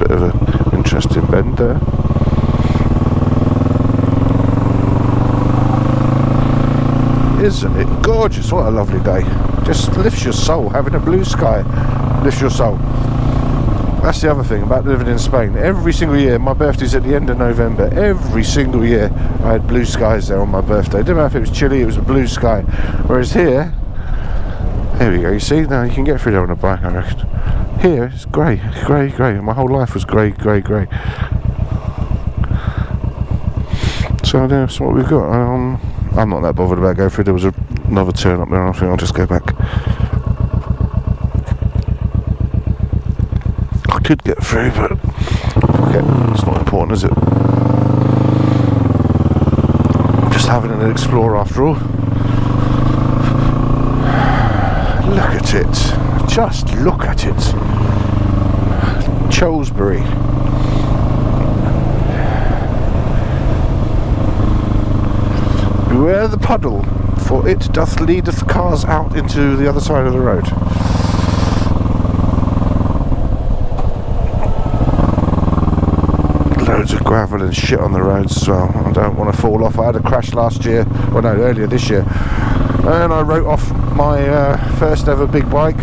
bit of an interesting bend there. Isn't it gorgeous? What a lovely day. Just lifts your soul. Having a blue sky lifts your soul. That's the other thing about living in Spain. Every single year, my birthday's at the end of November. Every single year I had blue skies there on my birthday. It didn't matter if it was chilly, it was a blue sky. Whereas here we go, you see, now you can get through there on a bike, I reckon. Here it's grey, grey, grey. My whole life was grey, grey, grey. So that's what we've got. I'm not that bothered about going through. There was another turn up there, I think I'll just go back. I could get through, but okay, it's not important, is it? Just having an explore after all. Look at it. Just look at it. Cholesbury. Beware the puddle, for it doth leadeth cars out into the other side of the road. Loads of gravel and shit on the roads as well. I don't want to fall off. I had a crash last year, well no, earlier this year, and I wrote off my first ever big bike,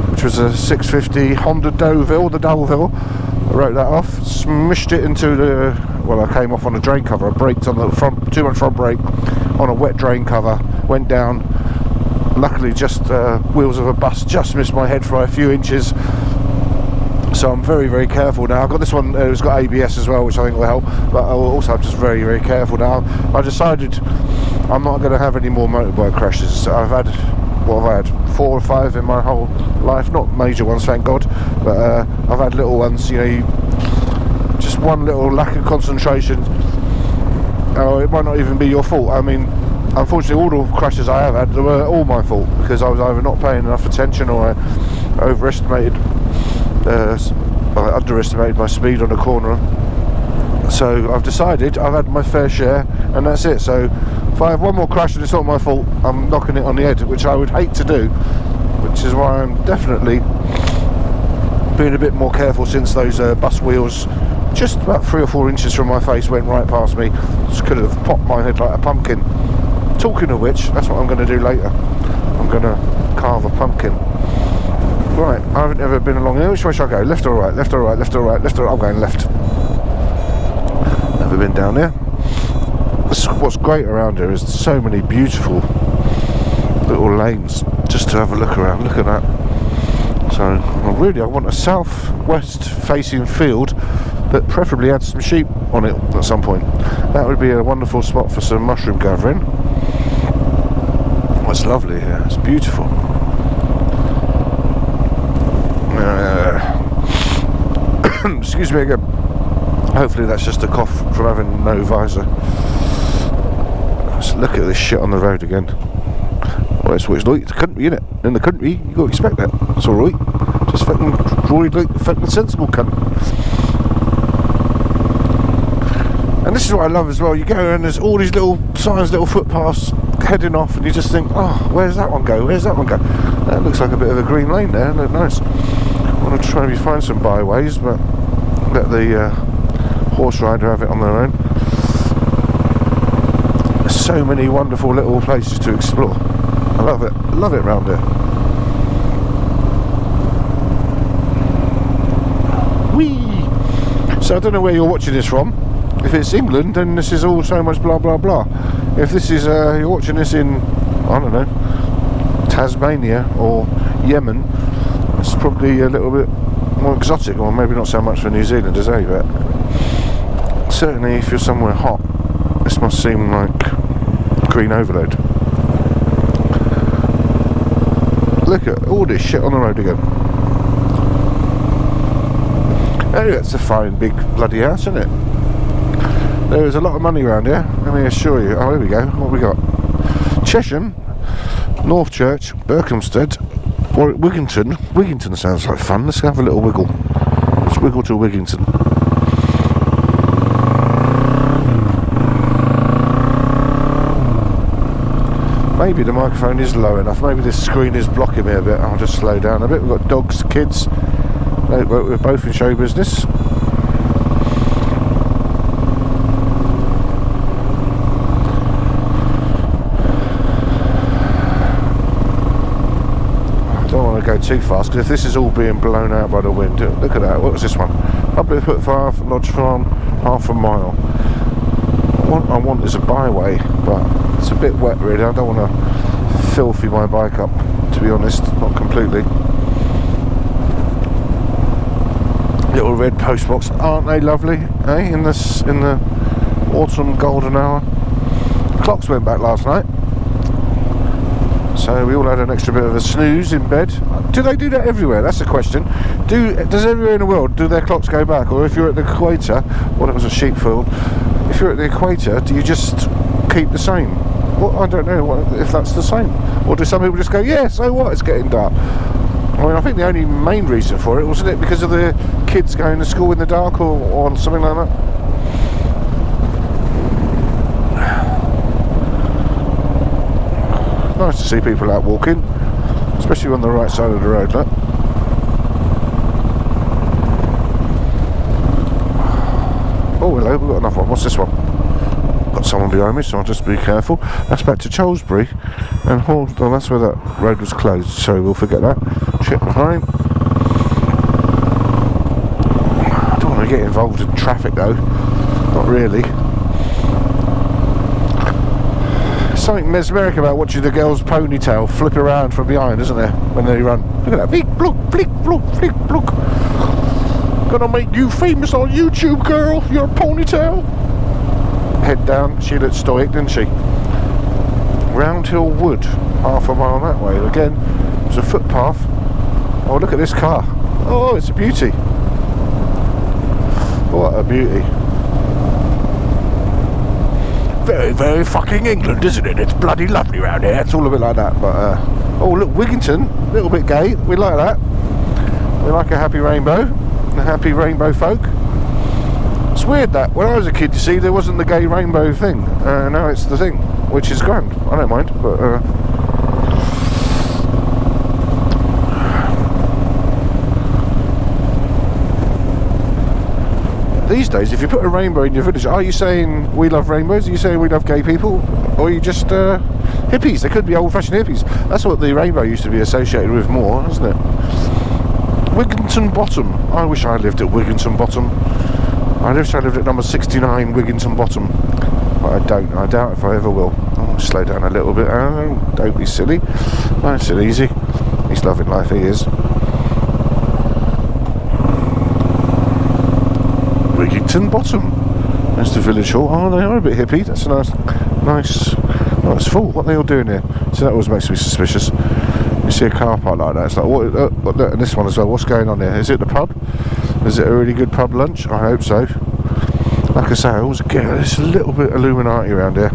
which was a 650 Honda Deauville, the Deauville. I wrote that off, smushed it into the, well, I came off on a drain cover. I braked on the front, too much front brake on a wet drain cover, went down. Luckily just wheels of a bus just missed my head by a few inches. So I'm very, very careful now. I've got this one, it's got ABS as well, which I think will help, but also I'm just very, very careful now. I decided I'm not going to have any more motorbike crashes. I've had, what have I had, 4 or 5 in my whole life, not major ones, thank God, but I've had little ones, you know, just one little lack of concentration. It might not even be your fault. I mean, unfortunately all the crashes I have had were all my fault, because I was either not paying enough attention, or I overestimated, I underestimated my speed on a corner. So I've decided I've had my fair share, and that's it. So if I have one more crash and it's not my fault, I'm knocking it on the head, which I would hate to do, which is why I'm definitely being a bit more careful, since those bus wheels just about 3 or 4 inches from my face went right past me. Just could have popped my head like a pumpkin. Talking of which, that's what I'm going to do later. I'm going to carve a pumpkin. Right, I haven't ever been along here. Which way should I go? Left or right? Left or right? Left or right? Left or right? I'm going left. Never been down there. What's great around here is so many beautiful little lanes just to have a look around. Look at that. So I want a south-west facing field that preferably had some sheep on it at some point. That would be a wonderful spot for some mushroom gathering. Oh, it's lovely here. It's beautiful. Excuse me again. Hopefully that's just a cough from having no visor. Let's look at this shit on the road again. Well, it's what it's like. It's the country, innit? In the country, you got to expect that. That's alright. Just fucking droid like fucking sensible cunt. And this is what I love as well. You go and there's all these little signs, little footpaths heading off, and you just think, oh, where's that one go? Where's that one go? That looks like a bit of a green lane there. Look nice. I want to try and find some byways, but let the horse rider have it on their own. There's so many wonderful little places to explore. I love it around here. Whee! So I don't know where you're watching this from. If it's England, then this is all so much blah blah blah. If this is you're watching this in, I don't know, Tasmania or Yemen, it's probably a little bit more exotic, or maybe not so much for New Zealanders, but certainly if you're somewhere hot, this must seem like green overload. Look at all this shit on the road again. Oh, that's a fine big bloody house, isn't it? There is a lot of money around here, let me assure you. Oh, here we go. What have we got? Chesham, North Church, Berkhamsted, Wigginton. Wigginton sounds like fun. Let's have a little wiggle. Let's wiggle to Wigginton. Maybe the microphone is low enough. Maybe this screen is blocking me a bit. I'll just slow down a bit. We've got dogs, kids. We're both in show business. go too fast, because if this is all being blown out by the wind, look at that. What was this one? Public footpath, Lodge Farm, half a mile. What I want is a byway, but it's a bit wet really. I don't want to filthy my bike up, to be honest, not completely. Little red post box, aren't they lovely? In the autumn golden hour. Clocks went back last night, so we all had an extra bit of a snooze in bed. Do they do that everywhere? That's the question. Does everywhere in the world do their clocks go back, or if you're at the equator? Well, it was a sheepfold. If you're at the equator, do you just keep the same? Well, I don't know if that's the same, or do some people just go, yeah, so what? It's getting dark. I mean, I think the only main reason for it wasn't it because of the kids going to school in the dark or something like that. Nice to see people out walking, especially on the right side of the road. Look. Oh, hello, we've got another one. What's this one? Got someone behind me, so I'll just be careful. That's back to Cholesbury, and that's where that road was closed, so we'll forget that. Check behind. I don't want to get involved in traffic though, not really. Something mesmeric about watching the girl's ponytail flip around from behind, isn't there, when they run? Look at that, flick, blook, flick, blook, flick, blook. Gonna make you famous on YouTube, girl, your ponytail. Head down, she looked stoic, didn't she? Round Hill Wood, half a mile that way. Again, it's a footpath. Oh, look at this car. Oh, it's a beauty. What a beauty. Very, very fucking England, isn't it? It's bloody lovely round here. It's all a bit like that, but oh, look, Wigginton, a little bit gay. We like that. We like a happy rainbow, a happy rainbow folk. It's weird that when I was a kid, you see, there wasn't the gay rainbow thing. Now it's the thing, which is grand. I don't mind, but these days, if you put a rainbow in your village, are you saying we love rainbows? Are you saying we love gay people? Or are you just hippies? They could be old-fashioned hippies. That's what the rainbow used to be associated with more, isn't it? Wigginton Bottom. I wish I lived at Wigginton Bottom. I wish I lived at number 69 Wigginton Bottom. But I don't. I doubt if I ever will. Oh, slow down a little bit. Oh, don't be silly. Nice and easy. He's loving life, he is. Wigginton Bottom. There's the village hall. Oh, they are a bit hippie. That's a nice. Oh, it's full. What are they all doing here? So that always makes me suspicious. You see a car park like that, it's like, what? Look, and this one as well. What's going on here? Is it the pub? Is it a really good pub lunch? I hope so. Like I say, I always get there's a little bit Illuminati around here.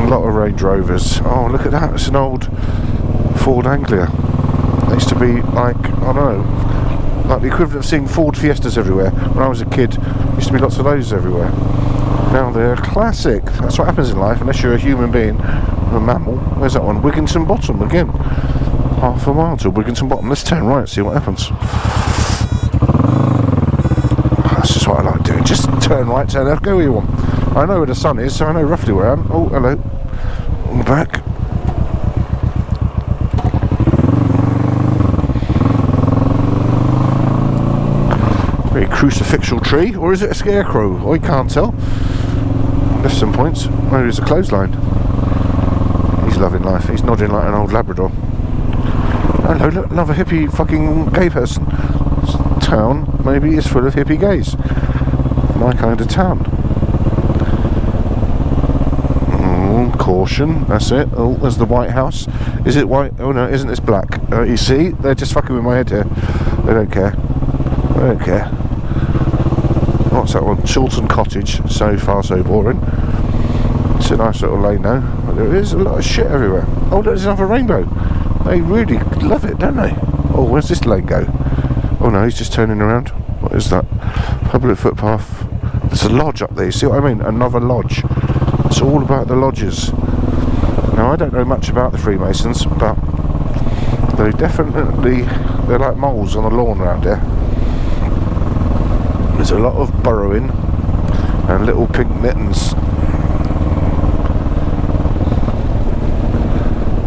A lot of Range Rovers. Oh, look at that. It's an old Ford Anglia. It used to be like, I don't know, like the equivalent of seeing Ford Fiestas everywhere. When I was a kid, there used to be lots of those everywhere. Now they're classic. That's what happens in life, unless you're a human being, a mammal. Where's that one? Wigginton Bottom again. Half a mile to Wigginton Bottom. Let's turn right, see what happens. That's just what I like doing. Just turn right, turn left, go where you want. I know where the sun is, so I know roughly where I am. Oh, hello. On the back. Very crucifixial tree, or is it a scarecrow? Oh, I can't tell. Left some points. Maybe it's a clothesline. He's loving life. He's nodding like an old Labrador. Hello, look, another hippie fucking gay person. This town maybe is full of hippie gays. My kind of town. Caution, that's it. Oh, there's the White House. Is it white? Oh no, isn't this black? You see, they're just fucking with my head here. They don't care. They don't care. What's that one? Chilton Cottage. So far, so boring. It's a nice little lane now. But there is a lot of shit everywhere. Oh, there's another rainbow. They really love it, don't they? Oh, where's this lane go? Oh no, he's just turning around. What is that? Public footpath. There's a lodge up there. You see what I mean? Another lodge. It's all about the lodges. Now, I don't know much about the Freemasons, but they're like moles on the lawn around there. There's a lot of burrowing and little pink mittens.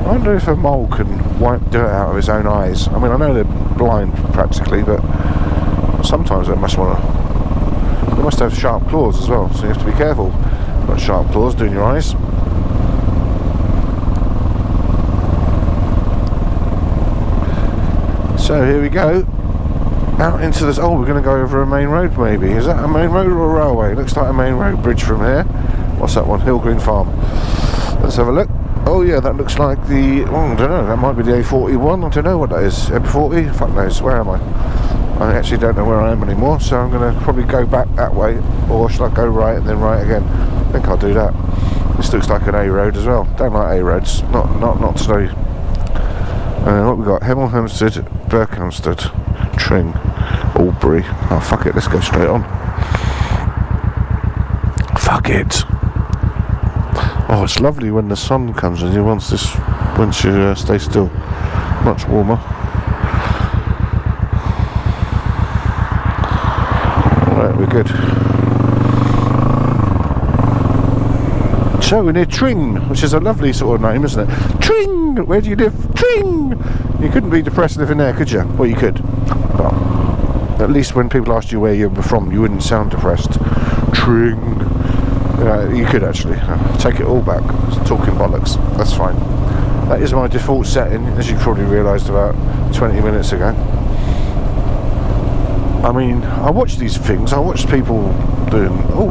I wonder if a mole can wipe dirt out of his own eyes. I mean, I know they're blind practically, but sometimes they must have sharp claws as well, so you have to be careful. Got sharp claws doing your eyes. So here we go, out into this. Oh, we're going to go over a main road maybe. Is that a main road or a railway? Looks like a main road bridge from here. What's that one? Hill Green Farm. Let's have a look. Oh yeah, that looks like the, I don't know, that might be the A41, I don't know what that is. M40? Fuck knows, where am I? I actually don't know where I am anymore, so I'm going to probably go back that way, or shall I go right and then right again? I think I'll do that. This looks like an A road as well. Don't like A roads, not today. What we got? Hemel Hempstead, Berkhamsted, Tring, Albury. Oh fuck it, let's go straight on. Fuck it. Oh, it's lovely when the sun comes in. Once you stay still, much warmer. Right, we're good. So we're near Tring, which is a lovely sort of name, isn't it? Tring! Where do you live? Tring! You couldn't be depressed living there, could you? Well, you could. But at least when people asked you where you were from, you wouldn't sound depressed. Tring. You could actually. Take it all back. It's talking bollocks. That's fine. That is my default setting, as you probably realised about 20 minutes ago. I mean, I watch these things. I watch people doing... Oh,